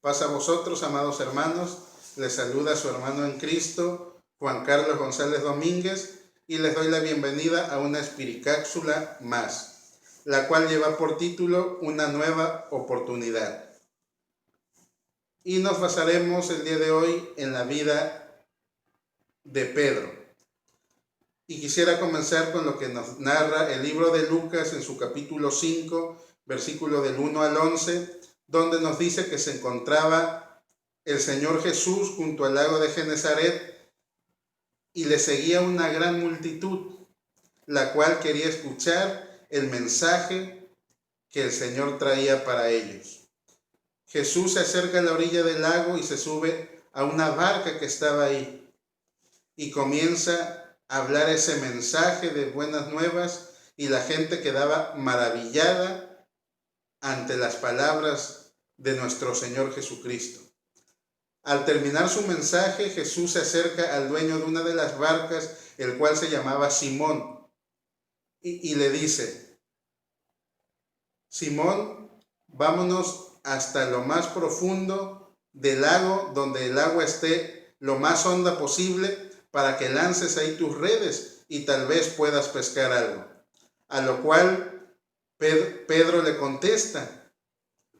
Paz a vosotros, amados hermanos. Les saluda su hermano en Cristo, Juan Carlos González Domínguez, y les doy la bienvenida a una espiricápsula más, la cual lleva por título Una nueva oportunidad. Y nos basaremos el día de hoy en la vida de Pedro. Y quisiera comenzar con lo que nos narra el libro de Lucas en su capítulo 5, versículo del 1 al 11, donde nos dice que se encontraba el Señor Jesús junto al lago de Genesaret y le seguía una gran multitud, la cual quería escuchar el mensaje que el Señor traía para ellos. Jesús se acerca a la orilla del lago y se sube a una barca que estaba ahí y comienza a hablar ese mensaje de buenas nuevas, y la gente quedaba maravillada ante las palabras de nuestro Señor Jesucristo. Al terminar su mensaje, Jesús se acerca al dueño de una de las barcas, el cual se llamaba Simón, y le dice: Simón, vámonos hasta lo más profundo del lago, donde el agua esté lo más honda posible, para que lances ahí tus redes y tal vez puedas pescar algo. A lo cual Pedro le contesta: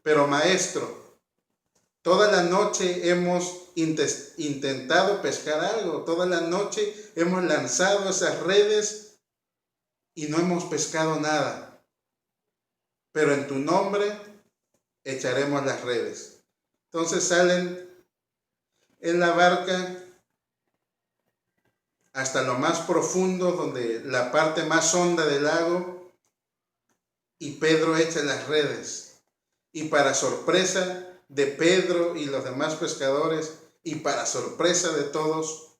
pero maestro, toda la noche hemos intentado pescar algo, toda la noche hemos lanzado esas redes y no hemos pescado nada, pero en tu nombre echaremos las redes. Entonces salen en la barca hasta lo más profundo, donde la parte más honda del lago, y Pedro echa las redes. Y para sorpresa de Pedro y los demás pescadores, y para sorpresa de todos,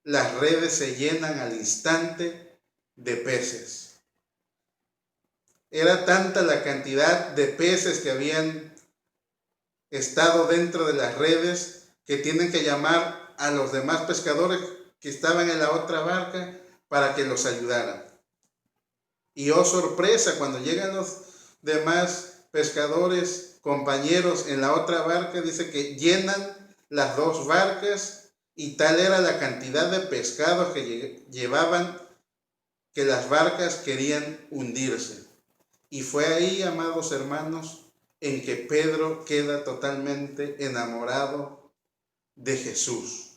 las redes se llenan al instante de peces. Era tanta la cantidad de peces que habían estado dentro de las redes que tienen que llamar a los demás pescadores que estaban en la otra barca para que los ayudaran. Y oh sorpresa, cuando llegan los demás pescadores, compañeros en la otra barca, dice que llenan las dos barcas, y tal era la cantidad de pescados que llevaban que las barcas querían hundirse. Y fue ahí, amados hermanos, en que Pedro queda totalmente enamorado de Jesús.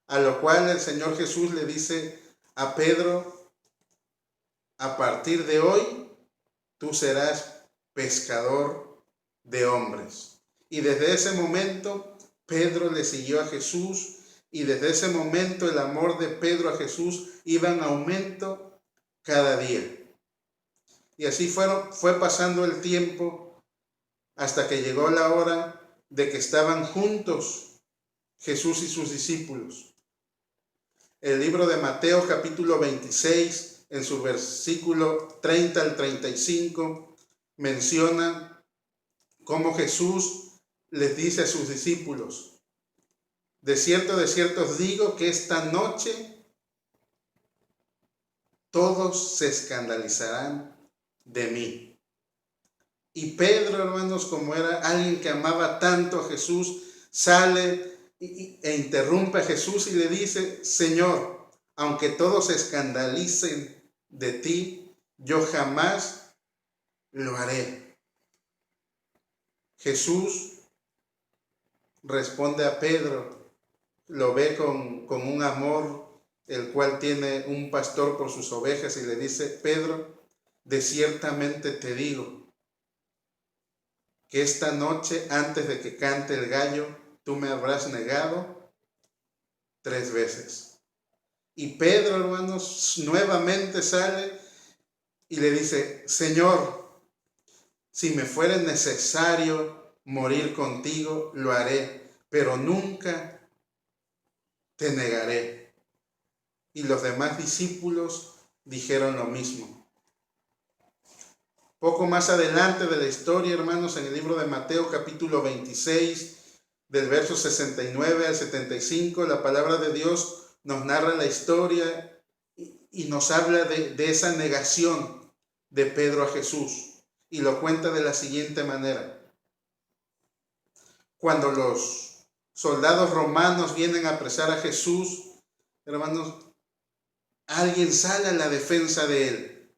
A lo cual el Señor Jesús le dice a Pedro: a partir de hoy tú serás pescador de hombres. Y desde ese momento Pedro le siguió a Jesús, y desde ese momento el amor de Pedro a Jesús iba en aumento cada día. Y así fue pasando el tiempo hasta que llegó la hora de que estaban juntos Jesús y sus discípulos. El libro de Mateo capítulo 26, en su versículo 30 al 35, menciona cómo Jesús les dice a sus discípulos: de cierto os digo que esta noche todos se escandalizarán de mí. Y Pedro, hermanos, como era alguien que amaba tanto a Jesús, sale e interrumpe a Jesús y le dice: Señor, aunque todos se escandalicen de ti, yo jamás lo haré. Jesús responde a Pedro, lo ve con un amor el cual tiene un pastor por sus ovejas, y le dice: Pedro, de ciertamente te digo que esta noche, antes de que cante el gallo, tú me habrás negado 3 veces. Y Pedro, hermanos, nuevamente sale y le dice: Señor, si me fuera necesario morir contigo, lo haré, pero nunca te negaré. Y los demás discípulos dijeron lo mismo. Poco más adelante de la historia, hermanos, en el libro de Mateo capítulo 26, del verso 69 al 75, la palabra de Dios nos narra la historia y nos habla de esa negación de Pedro a Jesús, y lo cuenta de la siguiente manera. cuando los soldados romanos vienen a apresar a Jesús, hermanos, alguien sale a la defensa de él.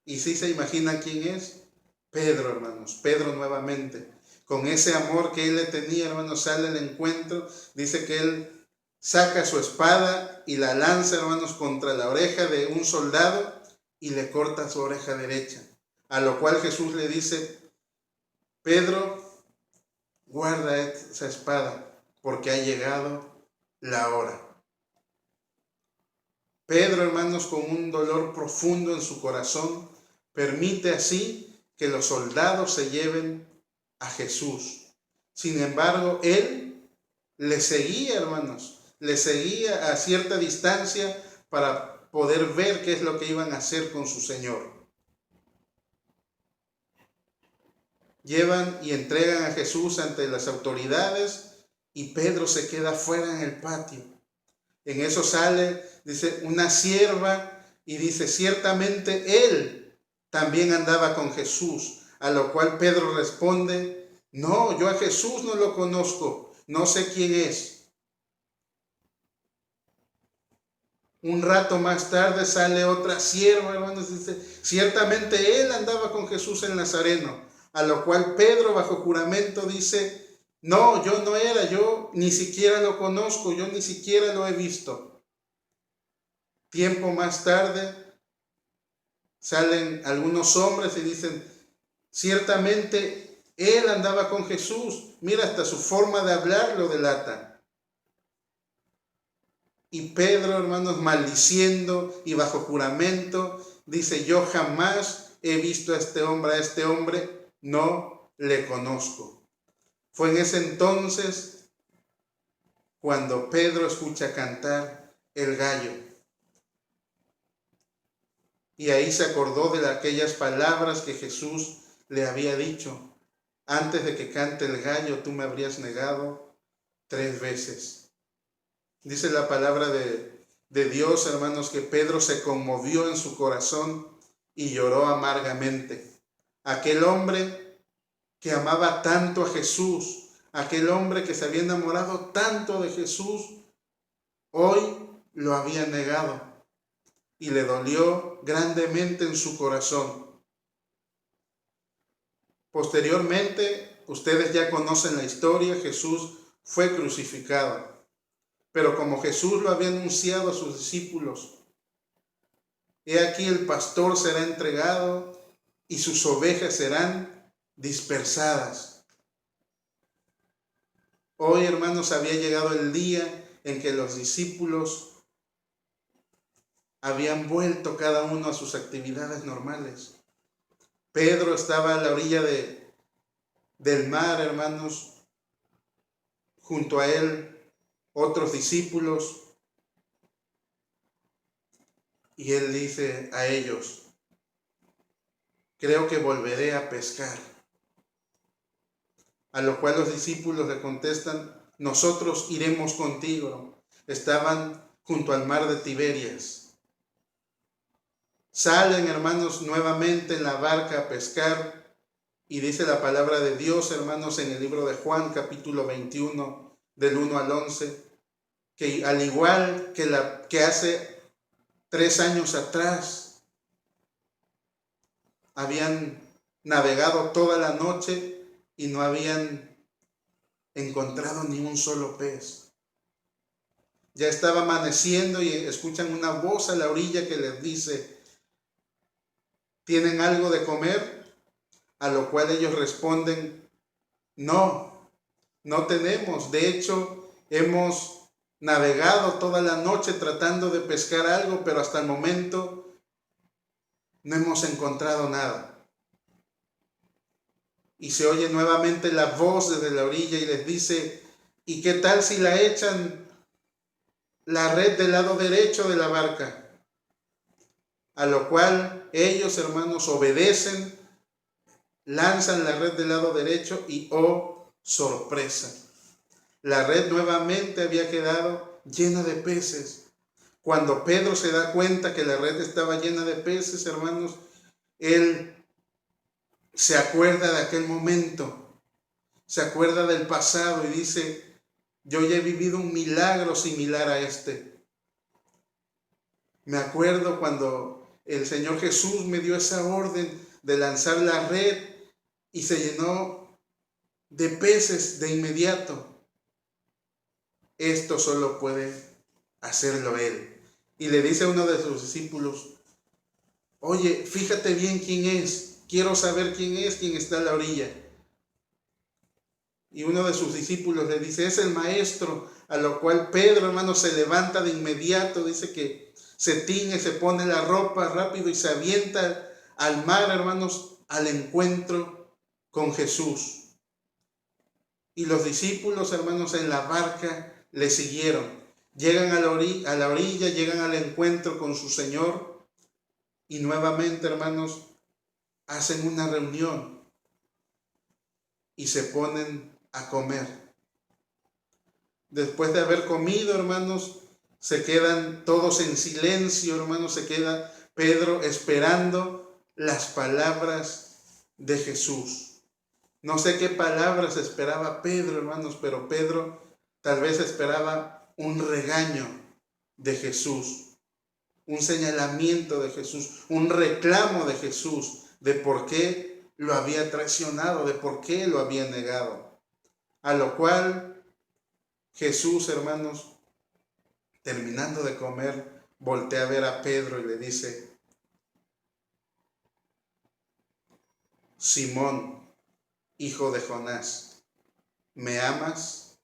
¿Y si se imaginan quién es? Pedro, hermanos, Pedro nuevamente. Con ese amor que él le tenía, hermanos, sale al encuentro. Dice que él saca su espada y la lanza, hermanos, contra la oreja de un soldado y le corta su oreja derecha. A lo cual Jesús le dice: Pedro, guarda esa espada, porque ha llegado la hora. Pedro, hermanos, con un dolor profundo en su corazón, permite así que los soldados se lleven a Jesús. Sin embargo, él le seguía, hermanos, le seguía a cierta distancia para poder ver qué es lo que iban a hacer con su Señor. Llevan y entregan a Jesús ante las autoridades y Pedro se queda fuera en el patio. En eso sale, dice, una sierva y dice: ciertamente él también andaba con Jesús. A lo cual Pedro responde: no, yo a Jesús no lo conozco, no sé quién es. Un rato más tarde sale otra sierva, hermanos, dice: ciertamente él andaba con Jesús el Nazareno. A lo cual Pedro, bajo juramento, dice: no, yo no era, yo ni siquiera lo conozco, yo ni siquiera lo he visto. Tiempo más tarde salen algunos hombres y dicen: ciertamente él andaba con Jesús. Mira, hasta su forma de hablar lo delata. Y Pedro, hermanos, maldiciendo y bajo juramento, dice: yo jamás he visto a este hombre no le conozco. Fue en ese entonces cuando Pedro escucha cantar el gallo. Y ahí se acordó de aquellas palabras que Jesús le había dicho: antes de que cante el gallo, tú me habrías negado 3 veces. Dice la palabra de Dios, hermanos, que Pedro se conmovió en su corazón y lloró amargamente. Aquel hombre que amaba tanto a Jesús, aquel hombre que se había enamorado tanto de Jesús, hoy lo había negado y le dolió grandemente en su corazón. Posteriormente, ustedes ya conocen la historia, Jesús fue crucificado. Pero como Jesús lo había anunciado a sus discípulos: he aquí el pastor será entregado y sus ovejas serán dispersadas. Hoy, hermanos, había llegado el día en que los discípulos habían vuelto cada uno a sus actividades normales. Pedro estaba a la orilla del mar, hermanos, junto a él otros discípulos, y él dice a ellos: creo que volveré a pescar. A lo cual los discípulos le contestan: nosotros iremos contigo. Estaban junto al mar de Tiberias. Salen, hermanos, nuevamente en la barca a pescar, y dice la palabra de Dios, hermanos, en el libro de Juan, capítulo 21, del 1 al 11, que al igual que hace 3 años atrás, habían navegado toda la noche y no habían encontrado ni un solo pez. Ya estaba amaneciendo y escuchan una voz a la orilla que les dice: ¿tienen algo de comer? A lo cual ellos responden: no, no tenemos. De hecho, hemos navegado toda la noche tratando de pescar algo, pero hasta el momento no hemos encontrado nada. Y se oye nuevamente la voz desde la orilla y les dice: ¿y qué tal si la echan la red del lado derecho de la barca? A lo cual ellos, hermanos, obedecen, lanzan la red del lado derecho y ¡oh, sorpresa! La red nuevamente había quedado llena de peces. Cuando Pedro se da cuenta que la red estaba llena de peces, hermanos, él se acuerda de aquel momento se acuerda del pasado y dice, yo ya he vivido un milagro similar a este. Me acuerdo cuando el Señor Jesús me dio esa orden de lanzar la red y se llenó de peces de inmediato. Esto solo puede hacerlo Él. Y le dice a uno de sus discípulos, oye, fíjate bien quién es. Quiero saber quién es quien está a la orilla. Y uno de sus discípulos le dice, es el maestro. A lo cual Pedro, hermano, se levanta de inmediato. Dice que se tiñe, se pone la ropa rápido y se avienta al mar, hermanos, al encuentro con Jesús. Y los discípulos, hermanos, en la barca le siguieron. Llegan a la orilla, llegan al encuentro con su Señor. Y nuevamente, hermanos, hacen una reunión y se ponen a comer. Después de haber comido, hermanos, se quedan todos en silencio, hermanos, se queda Pedro esperando las palabras de Jesús. No sé qué palabras esperaba Pedro, hermanos, pero Pedro tal vez esperaba un regaño de Jesús, un señalamiento de Jesús, un reclamo de Jesús de por qué lo había traicionado, de por qué lo había negado. A lo cual Jesús, hermanos, terminando de comer, voltea a ver a Pedro y le dice, Simón, hijo de Jonás, ¿me amas?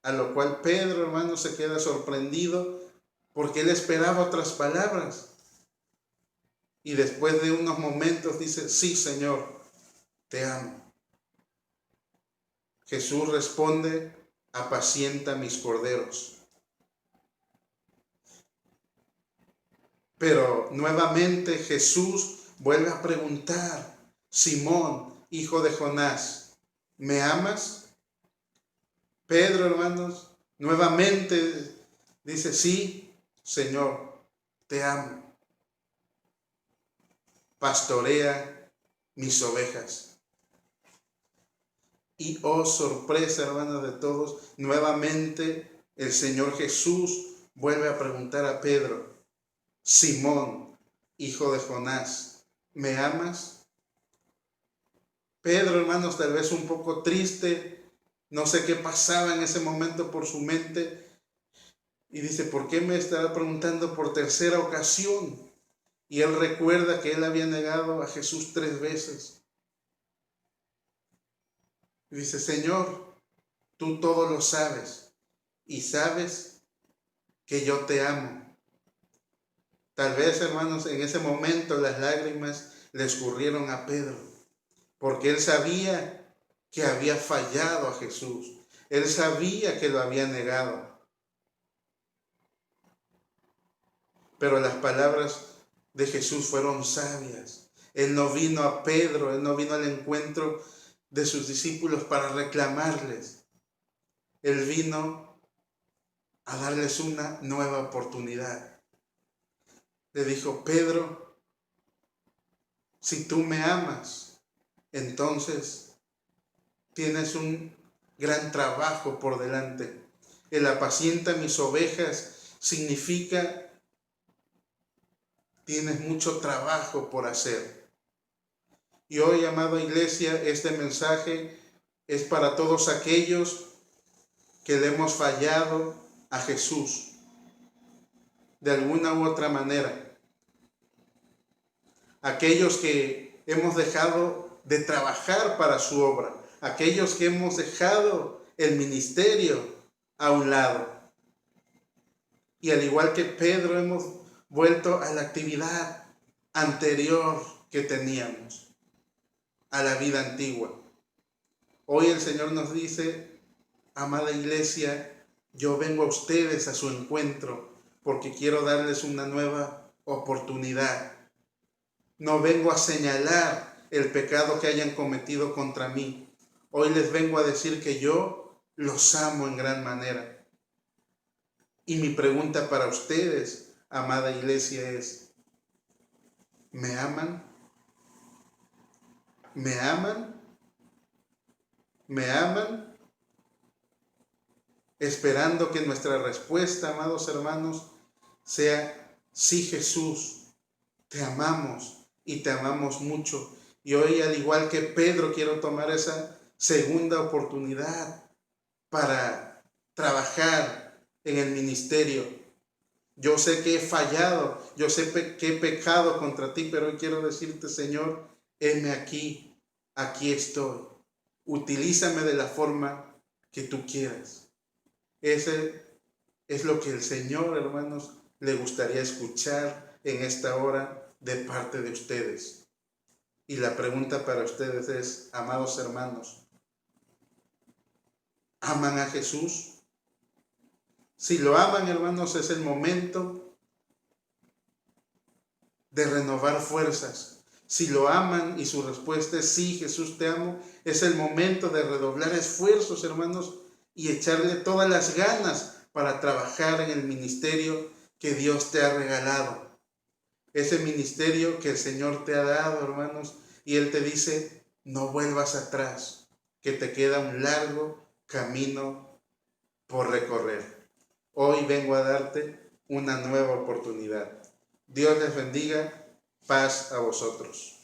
A lo cual Pedro, hermano, se queda sorprendido porque él esperaba otras palabras. Y después de unos momentos dice, sí, Señor, te amo. Jesús responde, apacienta mis corderos. Pero nuevamente Jesús vuelve a preguntar, Simón, hijo de Jonás, ¿me amas? Pedro, hermanos, nuevamente dice, sí, Señor, te amo. Pastorea mis ovejas. Y oh sorpresa, hermanos de todos, nuevamente el Señor Jesús vuelve a preguntar a Pedro, Simón, hijo de Jonás, ¿me amas? Pedro, hermanos, tal vez un poco triste, no sé qué pasaba en ese momento por su mente, y dice, ¿por qué me estará preguntando por tercera ocasión? Y él recuerda que él había negado a Jesús 3 veces. Y dice, Señor, tú todo lo sabes, y sabes que yo te amo. Tal vez, hermanos, en ese momento las lágrimas le escurrieron a Pedro, porque él sabía que había fallado a Jesús. Él sabía que lo había negado. Pero las palabras de Jesús fueron sabias. Él no vino a Pedro, él no vino al encuentro de sus discípulos para reclamarles. Él vino a darles una nueva oportunidad. Le dijo, Pedro, si tú me amas, entonces tienes un gran trabajo por delante. El apacienta mis ovejas significa tienes mucho trabajo por hacer. Y hoy, amada iglesia, este mensaje es para todos aquellos que le hemos fallado a Jesús de alguna u otra manera. Aquellos que hemos dejado de trabajar para su obra, aquellos que hemos dejado el ministerio a un lado. Y al igual que Pedro hemos vuelto a la actividad anterior que teníamos, a la vida antigua. Hoy el Señor nos dice, amada iglesia, yo vengo a ustedes a su encuentro porque quiero darles una nueva oportunidad. No vengo a señalar el pecado que hayan cometido contra mí. Hoy les vengo a decir que yo los amo en gran manera. Y mi pregunta para ustedes, amada iglesia, es, ¿me aman? ¿Me aman? ¿Me aman? Esperando que nuestra respuesta, amados hermanos, sea: sí, Jesús, te amamos y te amamos mucho. Y hoy, al igual que Pedro, quiero tomar esa segunda oportunidad para trabajar en el ministerio. Yo sé que he fallado, yo sé que he pecado contra ti, pero hoy quiero decirte: Señor, heme aquí, aquí estoy. Utilízame de la forma que tú quieras. Ese es lo que el Señor, hermanos, le gustaría escuchar en esta hora de parte de ustedes. Y la pregunta para ustedes es: amados hermanos, ¿aman a Jesús? Si lo aman, hermanos, es el momento de renovar fuerzas. Si lo aman y su respuesta es: sí, Jesús, te amo, es el momento de redoblar esfuerzos, hermanos, y echarle todas las ganas para trabajar en el ministerio que Dios te ha regalado. Ese ministerio que el Señor te ha dado, hermanos, y Él te dice: no vuelvas atrás, que te queda un largo camino por recorrer. Hoy vengo a darte una nueva oportunidad. Dios les bendiga. Paz a vosotros.